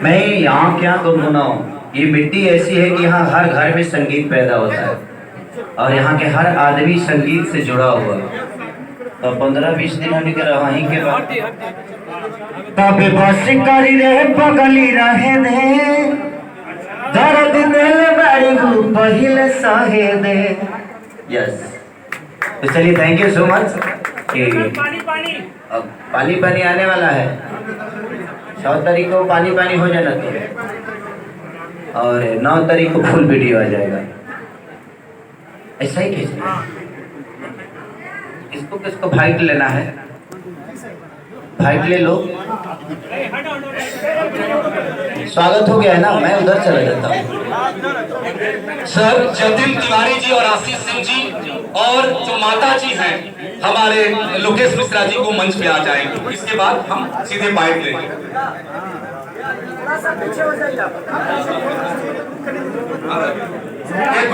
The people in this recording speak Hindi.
मैं यहाँ क्या गुनगुनाऊं। ये मिट्टी ऐसी है कि यहाँ हर घर में संगीत पैदा होता है और यहाँ के हर आदमी संगीत से जुड़ा हुआ है। तो 15-20 दिन हमने के वहीं के बाद तब बस करी रे पगली रहे दे दर्द दिल बड़ी पहले सहे दे। यस, तो चलिए थैंक यू सो मच कि अब पानी पानी आने वाला है। 7 तारीख को पानी पानी हो जाना तो, और 9 तारीख को फुल वीडियो आ जाएगा। ऐसा ही खींचना है। किसको किसको फाइट लेना है, फाइट ले लो। स्वागत हो गया है ना, मैं उधर चला जाता हूँ। सर जतिन तिवारी जी और आशीष सिंह जी और जो माता जी हैं हमारे लोकेश मिश्रा जी को मंच पे आ जाएंगे। इसके बाद हम सीधे बाइट लेंगे।